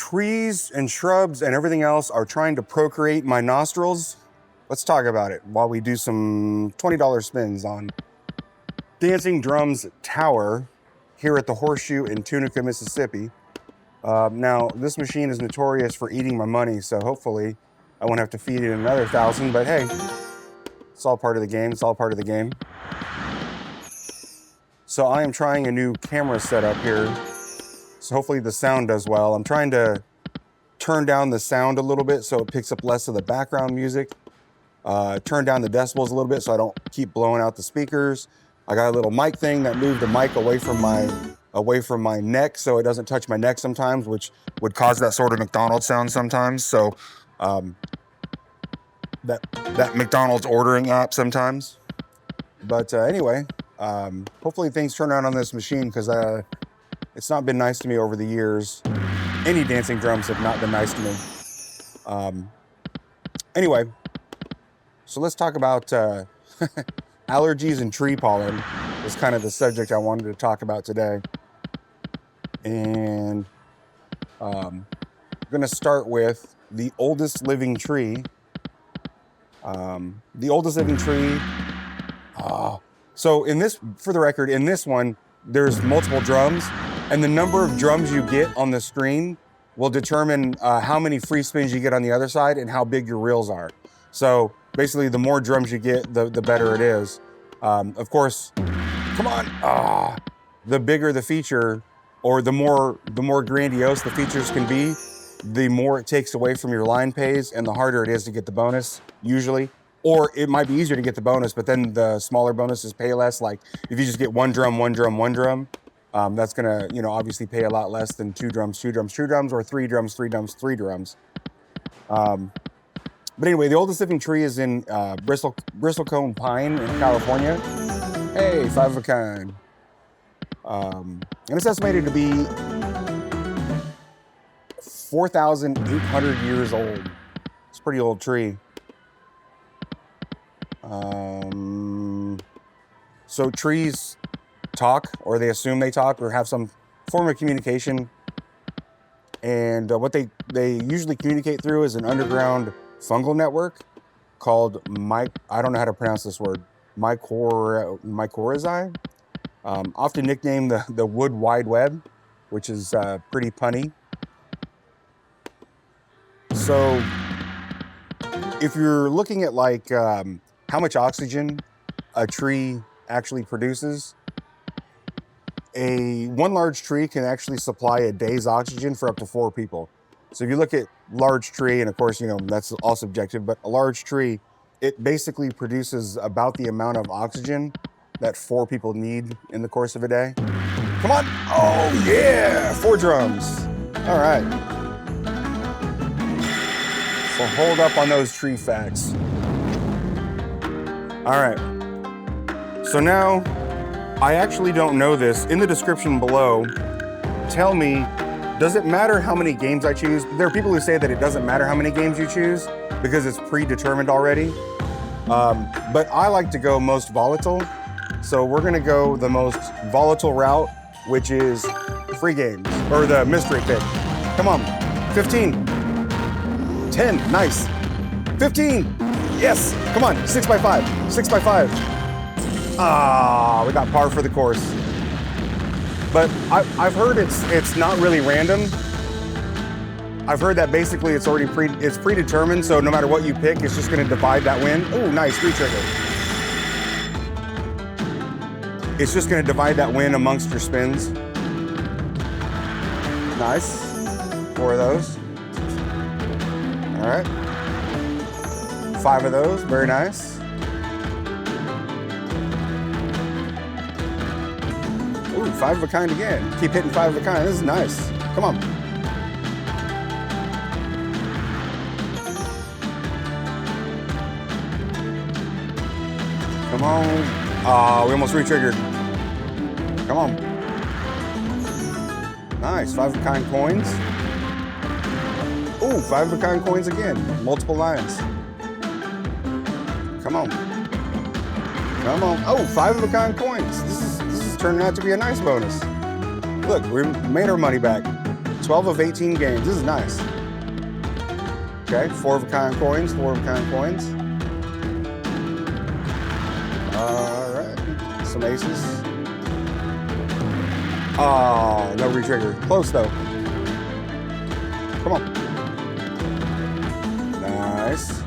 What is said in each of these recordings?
trees and shrubs and everything else are trying to procreate my nostrils. Let's talk about it while we do some $20 spins on Dancing Drums Tower here at the Horseshoe in Tunica, Mississippi. Now, this machine is notorious for eating my money, so hopefully I won't have to feed it another 1,000, but hey, it's all part of the game. It's all part of the game. So I am trying a new camera setup here. So hopefully the sound does well. I'm trying to turn down the sound a little bit so it picks up less of the background music. Turn down the decibels a little bit so I don't keep blowing out the speakers. I got a little mic thing that moved the mic away from my neck so it doesn't touch my neck sometimes, which would cause that sort of McDonald's sound sometimes. So that McDonald's ordering app sometimes. But anyway, hopefully things turn out on this machine because it's not been nice to me over the years. Any dancing drums have not been nice to me. Anyway, so let's talk about allergies and tree pollen is kind of the subject I wanted to talk about today. And I'm gonna start with the oldest living tree. The oldest living tree. So in this, for the record, in this one, there's multiple drums, and the number of drums you get on the screen will determine how many free spins you get on the other side and how big your reels are. So basically, the more drums you get, the better it is. Of course, come on, the bigger the feature, or the more grandiose the features can be, the more it takes away from your line pays, and the harder it is to get the bonus, usually. Or it might be easier to get the bonus, but then the smaller bonuses pay less. Like if you just get one drum, that's gonna, obviously pay a lot less than two drums, or three drums. But anyway, the oldest living tree is in bristlecone pine in California. Hey, 5 of a kind. And it's estimated to be 4,800 years old. It's a pretty old tree. So trees talk, or they assume they talk, or have some form of communication. And what they usually communicate through is an underground fungal network called I don't know how to pronounce this word, mycorrhizae. Often nicknamed the Wood Wide Web, which is pretty punny. So if you're looking at like how much oxygen a tree actually produces, one large tree can actually supply a day's oxygen for up to 4 people. So if you look at large tree, and of course, that's all subjective, but a large tree, it basically produces about the amount of oxygen that 4 people need in the course of a day. Come on. Oh yeah, 4 drums. All right. So hold up on those tree facts. All right. So now, I actually don't know this. In the description below, tell me, does it matter how many games I choose? There are people who say that it doesn't matter how many games you choose because it's predetermined already. But I like to go most volatile. So we're gonna go the most volatile route, which is free games, or the mystery pick. Come on, 15, 10, nice. 15, yes, come on, 6 by 5, 6 by 5. We got par for the course. But I've heard it's not really random. I've heard that basically it's already predetermined, so no matter what you pick, it's just gonna divide that win. Oh, nice, re-trigger. It's just gonna divide that win amongst your spins. Nice, 4 of those. All right, 5 of those, very nice. Ooh, 5 of a kind again. Keep hitting 5 of a kind, this is nice. Come on. Come on. We almost re-triggered. Come on. Nice, 5 of a kind coins. Ooh, 5 of a kind coins again. Multiple lines. Come on. Come on. Oh, 5 of a kind coins. This is turning out to be a nice bonus. Look, we made our money back. 12 of 18 games. This is nice. Okay, 4 of a kind coins, 4 of a kind coins. All right, some aces. Oh, no retrigger. Close though. Come on. Nice.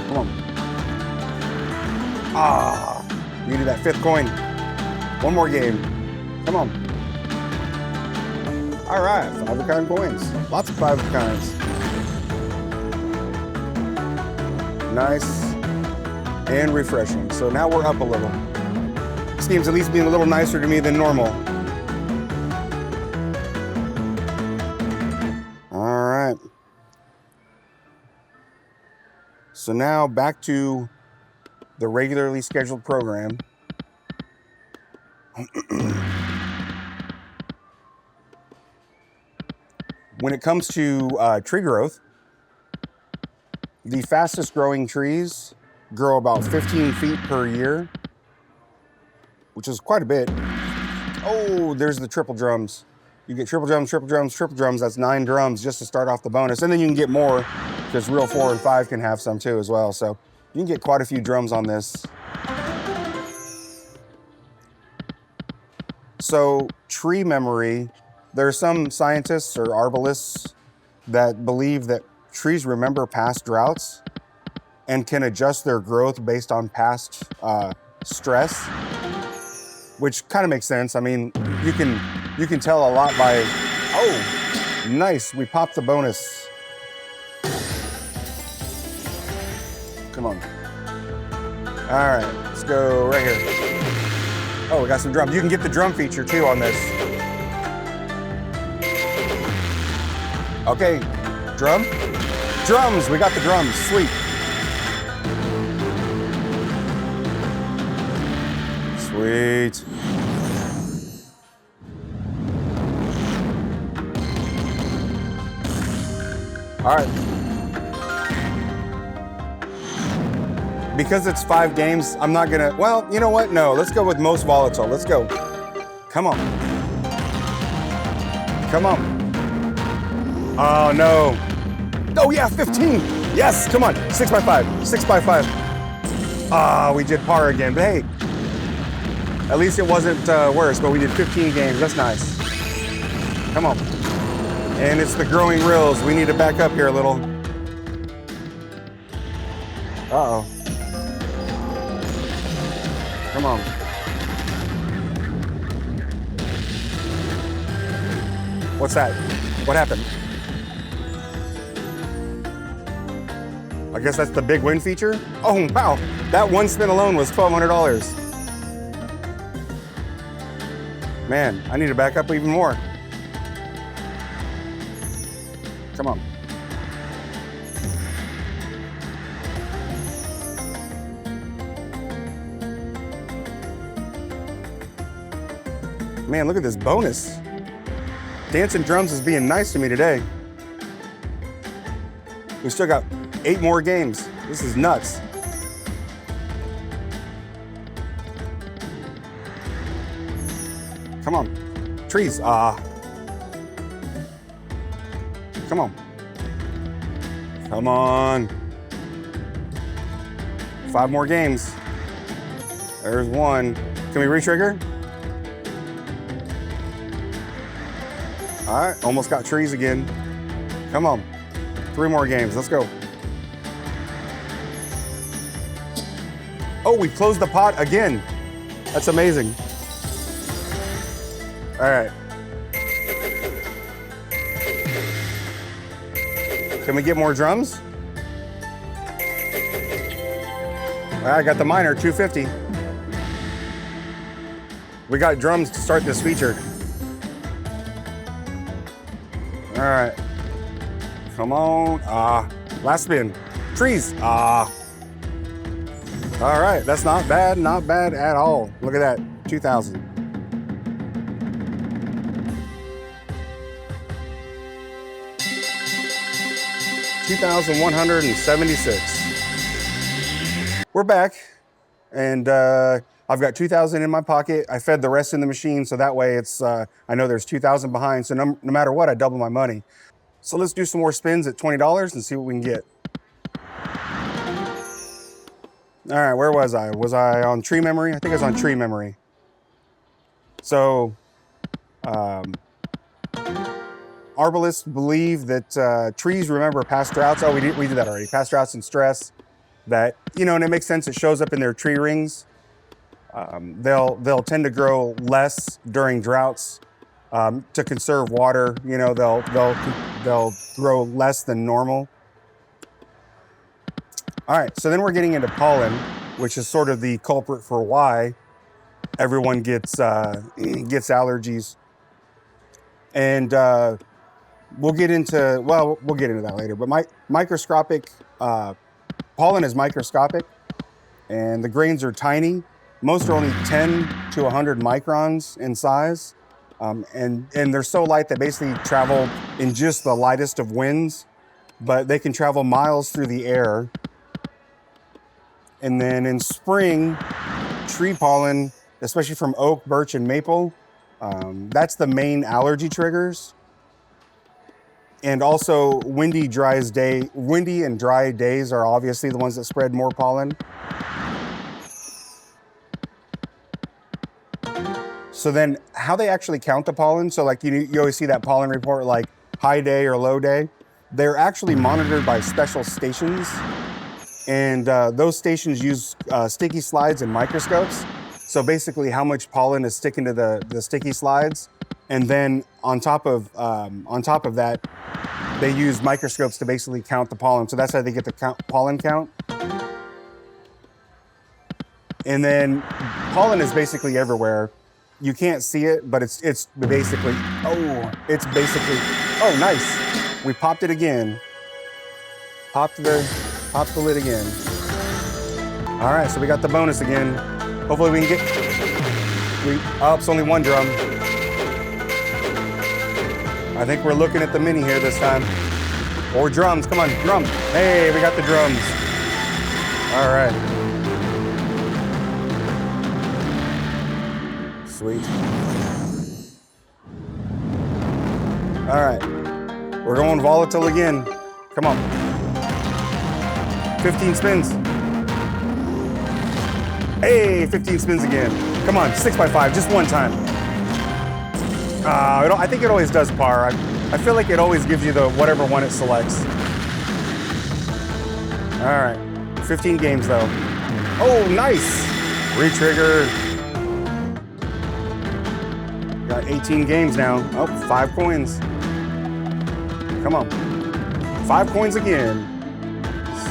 Come on. Ah, needed that 5th coin. One more game. Come on. All right, 5 of a kind coins. Lots of 5 of a kinds. Nice and refreshing. So now we're up a little. This game's at least being a little nicer to me than normal. All right. So now back to the regularly scheduled program. When it comes to tree growth, the fastest growing trees grow about 15 feet per year, which is quite a bit. Oh, there's the triple drums. You get triple drums, triple drums, triple drums. That's 9 drums just to start off the bonus. And then you can get more because reel 4 and 5 can have some too as well. So you can get quite a few drums on this. So tree memory, there are some scientists or arborists that believe that trees remember past droughts and can adjust their growth based on past stress, which kind of makes sense. I mean, you can tell a lot by, oh, nice, we popped the bonus. Come on. All right, let's go right here. Oh, we got some drums. You can get the drum feature too on this. Okay, drum. Drums, we got the drums, sweet. Sweet. All right. Because it's 5 games, I'm not gonna, well, you know what? No, let's go with most volatile. Let's go. Come on. Come on. Oh, no. Oh, yeah, 15. Yes, come on. 6 by 5. 6 by 5. Ah, we did par again, but hey, at least it wasn't worse, but we did 15 games. That's nice. Come on. And it's the growing reels. We need to back up here a little. Uh-oh. Come on. What's that? What happened? I guess that's the big win feature? Oh, wow. That one spin alone was $1,200. Man, I need to back up even more. Come on. Man, look at this bonus. Dancing Drums is being nice to me today. We still got 8 more games. This is nuts. Come on. Trees. Come on. Come on. 5 more games. There's one. Can we re-trigger? All right, almost got trees again. Come on. 3 more games. Let's go. Oh, we closed the pot again. That's amazing. All right. Can we get more drums? All right, I got the minor, 250. We got drums to start this feature. All right. Come on. Last spin. Trees. All right, that's not bad at all. Look at that, 2,000. $2,176. We're back, and I I've got 2,000 in my pocket. I fed the rest in the machine, so that way it's I know there's 2,000 behind. So no matter what, I double my money. So let's do some more spins at $20 and see what we can get. All right, where was I? Was I on tree memory? I think I was on tree memory. So, arborists believe that trees remember past droughts. Oh, we did that already. Past droughts and stress. That, you know, and it makes sense. It shows up in their tree rings. They'll tend to grow less during droughts to conserve water. You know, they'll grow less than normal. All right, so then we're getting into pollen, which is sort of the culprit for why everyone gets allergies. And we'll get into that later. But microscopic pollen is microscopic, and the grains are tiny. Most are only 10 to 100 microns in size, and they're so light that basically travel in just the lightest of winds, but they can travel miles through the air. And then in spring, tree pollen, especially from oak, birch, and maple, that's the main allergy triggers. And also windy and dry days are obviously the ones that spread more pollen. So then how they actually count the pollen, so like you always see that pollen report like high day or low day. They're actually monitored by special stations. And those stations use sticky slides and microscopes. So basically how much pollen is sticking to the sticky slides. And then on top of that, they use microscopes to basically count the pollen. So that's how they get the pollen count. And then pollen is basically everywhere. You can't see it, but it's basically, oh, nice. We popped it again. Popped the lid again. All right, so we got the bonus again. Hopefully we can it's only one drum. I think we're looking at the mini here this time. Or drums, come on, drum. Hey, we got the drums. All right. Sweet. All right, we're going volatile again. Come on. 15 spins. Hey, 15 spins again. Come on, 6x5, just one time. I think it always does par. I feel like it always gives you the whatever one it selects. All right, 15 games though. Oh, nice. Retrigger. Got 18 games now. Oh, 5 coins. Come on. 5 coins again.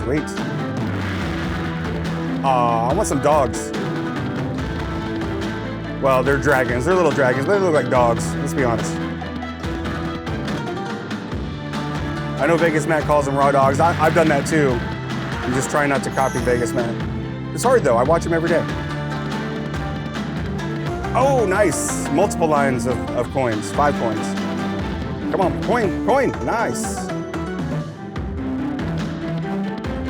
Sweet. I want some dogs. Well, they're dragons. They're little dragons. They look like dogs. Let's be honest. I know Vegas Matt calls them raw dogs. I've done that too. I'm just trying not to copy Vegas Matt. It's hard though. I watch him every day. Oh, nice. Multiple lines of coins. 5 coins. Come on. Coin. Nice.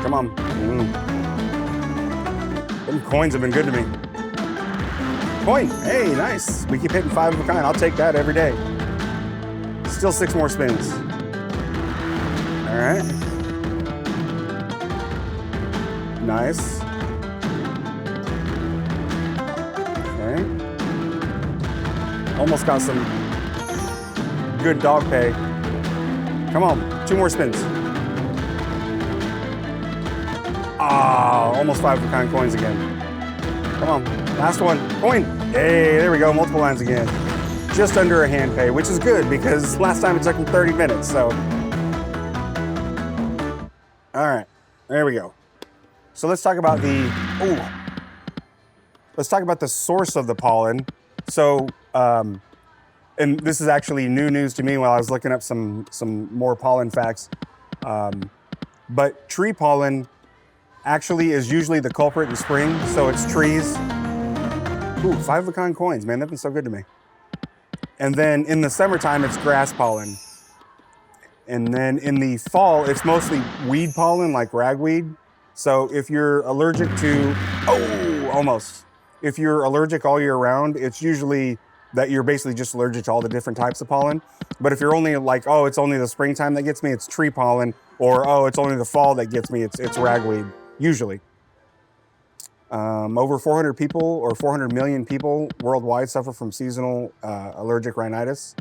Come on. Them coins have been good to me. Coin. Hey, nice. We keep hitting 5 of a kind. I'll take that every day. Still 6 more spins. All right. Nice. Okay. Almost got some good dog pay. Come on. 2 more spins. Almost 5 of a kind coins again. Come on, last one, coin. Hey, there we go, multiple lines again. Just under a hand pay, which is good because last time it took him 30 minutes, so. All right, there we go. So let's talk about let's talk about the source of the pollen. So, and this is actually new news to me while I was looking up some more pollen facts. But tree pollen actually is usually the culprit in spring, so it's trees. Ooh, 5 of a kind coins, man, they've been so good to me. And then in the summertime, it's grass pollen. And then in the fall, it's mostly weed pollen, like ragweed. So if you're allergic to, almost. if you're allergic all year round, it's usually that you're basically just allergic to all the different types of pollen. But if you're only like, oh, it's only the springtime that gets me, it's tree pollen, or oh, it's only the fall that gets me, it's ragweed, usually. Over 400 people or 400 million people worldwide suffer from seasonal allergic rhinitis,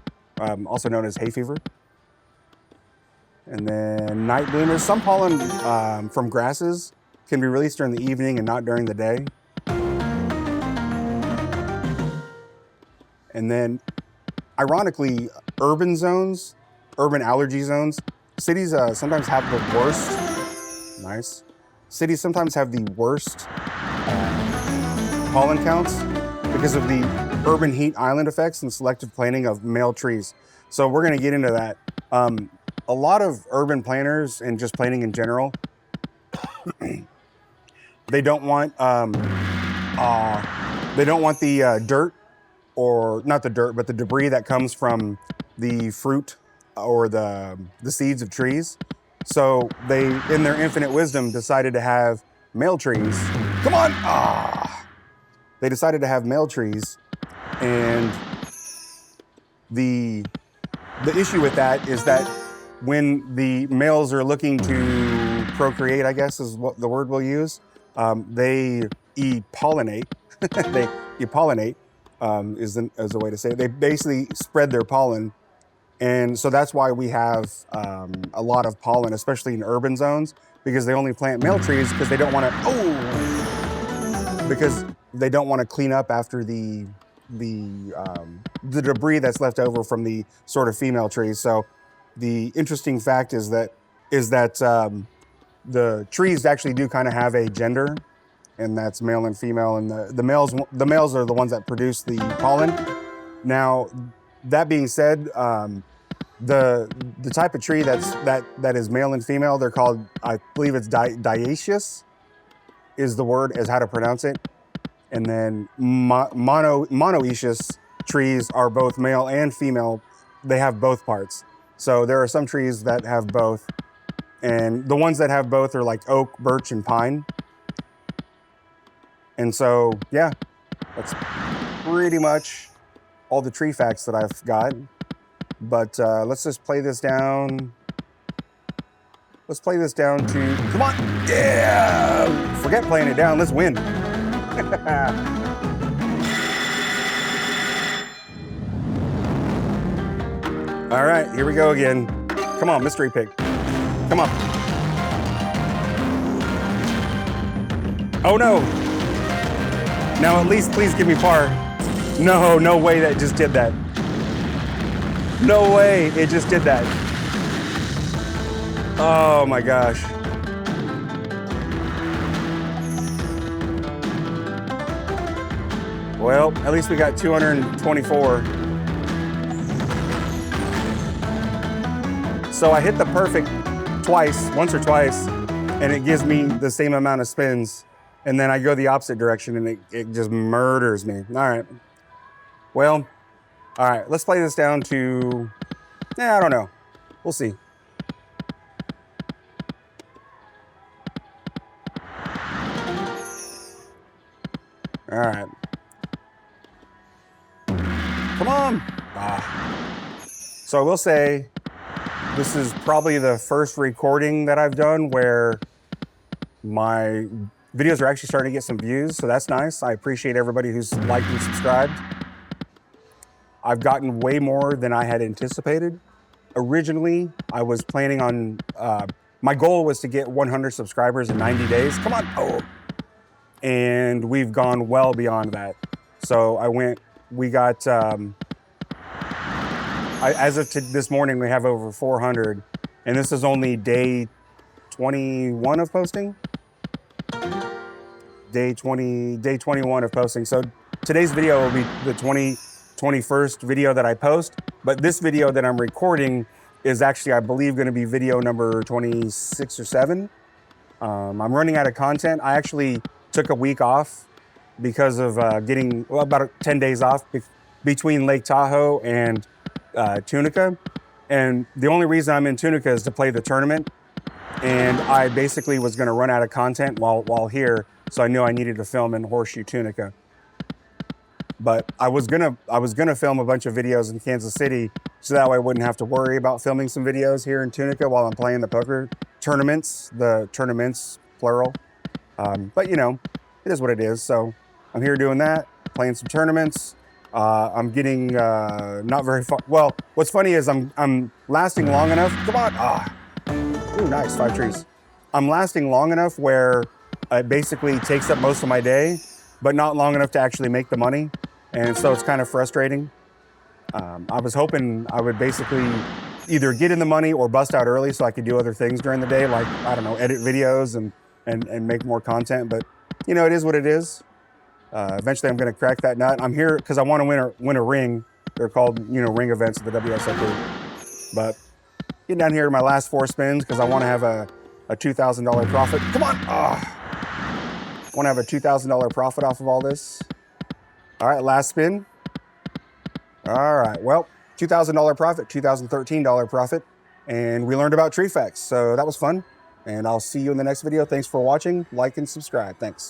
also known as hay fever. And then night bloomers. Some pollen from grasses can be released during the evening and not during the day. And then, ironically, urban zones, urban allergy zones, cities sometimes have the worst. Nice. Cities sometimes have the worst pollen counts because of the urban heat island effects and selective planting of male trees. So we're going to get into that. A lot of urban planners and just planting in general, they don't want the dirt, or not the dirt, but the debris that comes from the fruit or the seeds of trees. So they, in their infinite wisdom, decided to have male trees. Come on! They decided to have male trees, and the issue with that is that when the males are looking to procreate, I guess is what the word we'll use, they pollinate. They pollinate is a way to say it. They basically spread their pollen. And so that's why we have a lot of pollen, especially in urban zones, because they only plant male trees because they don't want to clean up after the debris that's left over from the sort of female trees. So the interesting fact is that the trees actually do kind of have a gender, and that's male and female, and the males are the ones that produce the pollen. Now, that being said, the type of tree that is male and female, they're called, I believe it's dioecious is the word, is how to pronounce it. And then monoecious trees are both male and female. They have both parts. So there are some trees that have both, and the ones that have both are like oak, birch, and pine. And so, yeah, that's pretty much all the tree facts that I've got. But let's just play this down. Let's play this down to, come on, yeah! Forget playing it down, let's win. All right, here we go again. Come on, mystery pick. Come on. Oh no. Now at least please give me par. No way that just did that. No way it just did that. Oh my gosh. Well, at least we got 224. So I hit the perfect once or twice, and it gives me the same amount of spins. And then I go the opposite direction, and it just murders me. All right. Well, all right, let's play this down to, I don't know. We'll see. All right. Come on. So I will say, this is probably the first recording that I've done where my videos are actually starting to get some views, so that's nice. I appreciate everybody who's liked and subscribed. I've gotten way more than I had anticipated. Originally, I was planning on, my goal was to get 100 subscribers in 90 days. Come on. Oh. And we've gone well beyond that. So we got, as of this morning, we have over 400, and this is only day 21 of posting. Day 21 of posting. So today's video will be the 21st video that I post, but this video that I'm recording is actually, I believe, going to be video number 26 or 7. I'm running out of content. I actually took a week off because of getting, about 10 days off between Lake Tahoe and Tunica. And the only reason I'm in Tunica is to play the tournament. And I basically was going to run out of content while here. So I knew I needed to film in Horseshoe Tunica. But I was gonna film a bunch of videos in Kansas City, so that way I wouldn't have to worry about filming some videos here in Tunica while I'm playing the poker tournaments, plural. But you know, it is what it is. So I'm here doing that, playing some tournaments. I'm getting not very far. Well, what's funny is I'm lasting long enough. Come on, ooh, nice, 5 trees. I'm lasting long enough where it basically takes up most of my day, but not long enough to actually make the money. And so it's kind of frustrating. I was hoping I would basically either get in the money or bust out early so I could do other things during the day, like, I don't know, edit videos and make more content. But, you know, it is what it is. Eventually I'm going to crack that nut. I'm here because I want to win a ring. They're called, you know, ring events at the WSOP. But getting down here to my last 4 spins because I want to have a $2,000 profit. Come on. I want to have a $2,000 profit off of all this. All right, last spin. All right, well, $2,000 profit, $2,013 profit, and we learned about tree facts, so that was fun, and I'll see you in the next video. Thanks for watching, like and subscribe, thanks.